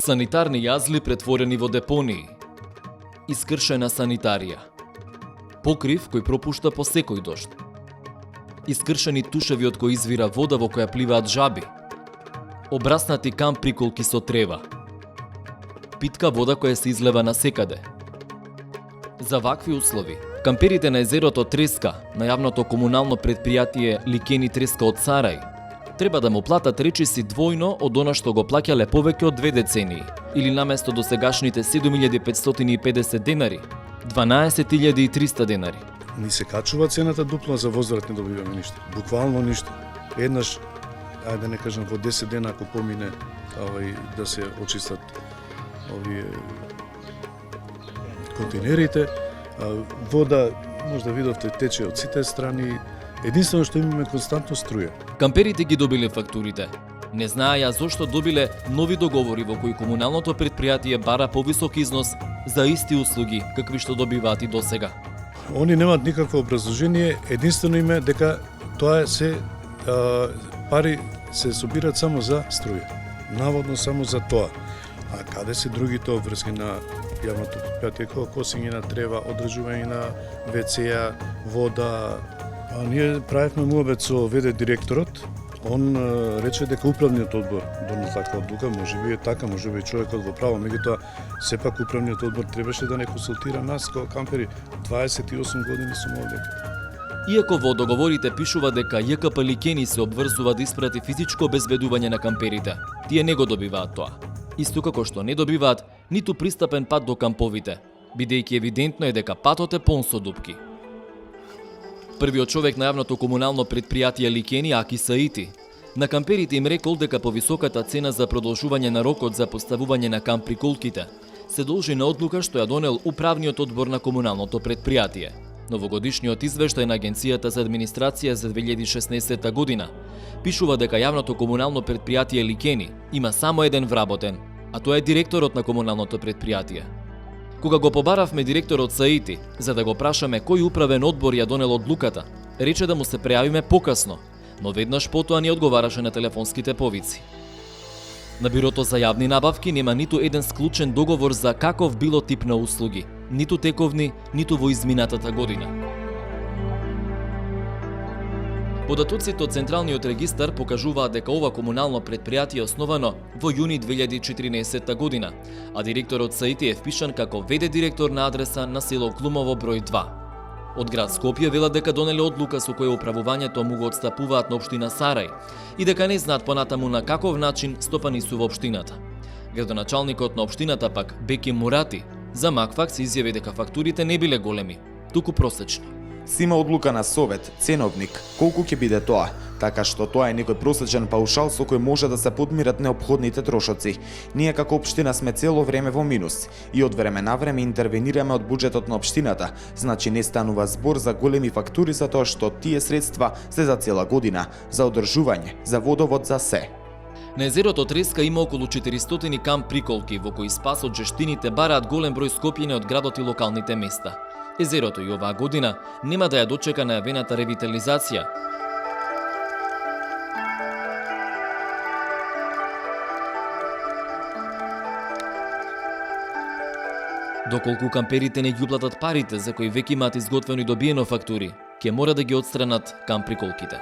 Санитарни јазли претворени во депонии. Искршена санитарија. Покрив кој пропушта по секој дожд. Искршени тушеви од кои извира вода во која пливаат жаби. Обраснати камп приколки со трева. Питка вода која се излева насекаде. За вакви услови, камперите на езерото Треска, на јавното комунално предпријатие Ликени Треска од Сарај, треба да му платат речиси двојно од она што го плаќале повеќе од 2 децении, или наместо досегашните 7.550 денари, 12.300 денари. Ни се качува цената дупло, за возврат не добиваме ништо. Буквално ништо. Еднаш, ајде не кажам, во 10 дена ако помине да се очистат овие контейнерите, вода, може да видовте, тече од сите страни. Единствено што имаме константно струја. Камперите ги добиле фактурите. Не знаеја зошто добиле нови договори во кои комуналното предпријатие бара повисок износ за исти услуги какви што добиваат и досега. Они немаат никакво образложение, единствено име дека тоа се пари се собираат само за струја. Наводно само за тоа. А каде се другите обврски на јавното предпријатие, како косење на трева, одржување на ВЦ-ја, вода. Ние правевме муабет со ВД директорот. Он рече дека управниот одбор донел таква одлука, можеби е така, можеби човекот во право, меѓутоа сепак управниот одбор требаше да не консултира нас како кампери. 28 години сум овде. Иако во договорите пишува дека ЈКП Ликени се обврзува да испрати физичко обезбедување на камперите, тие не го добиваат тоа. Исто како што не добиваат ниту пристапен пат до камповите, бидејќи евидентно е дека патот е полн со дупки. Првиот човек на јавното комунално предпријатие Ликени, Аки Саити, на камперите им рекол дека повисоката цена за продолжување на рокот за поставување на камп приколките се должи на одлука што ја донел управниот одбор на комуналното предпријатие. Новогодишниот извештај на Агенцијата за администрација за 2016 година пишува дека јавното комунално предпријатие Ликени има само еден вработен, а тоа е директорот на комуналното предпријатие. Кога го побаравме директорот Саити за да го прашаме кој управен одбор ја донел одлуката, рече да му се прејавиме покасно, но веднаш потоа ни одговараше на телефонските повици. На бирото за јавни набавки нема ниту еден склучен договор за каков било тип на услуги, ниту тековни, ниту во изминатата година. Податоците од Централниот регистар покажуваат дека ова комунално предпријатие е основано во јуни 2014 година, а директорот Саити е впишан како ВД директор на адреса на село Клумово број 2. Од град Скопје велат дека донеле одлука со која управувањето му го отстапуваат на општина Сарај и дека не знаат понатаму на каков начин стопани су во општината. Градоначалникот на општината пак Беки Мурати за Макфакс изјави дека фактурите не биле големи, туку просечни. Си има одлука на совет, ценовник, колку ќе биде тоа, така што тоа е некој просечен паушал со кој може да се подмират неопходните трошоци. Ние како општина сме цело време во минус и од време на време интервенираме од буџетот на општината, значи не станува збор за големи фактури за тоа што тие средства се за цела година, за одржување, за водовод, за се. На езерото Треска има околу 400 камп приколки во кои спас од жештините бараат голем број скопјани од градот и локалните места. Езерото и оваа година нема да ја дочека најавената ревитализација. Доколку камперите не ги уплатат парите за кои веќе имаат изготвено и добиено фактури, ќе мора да ги отстранат камп приколките.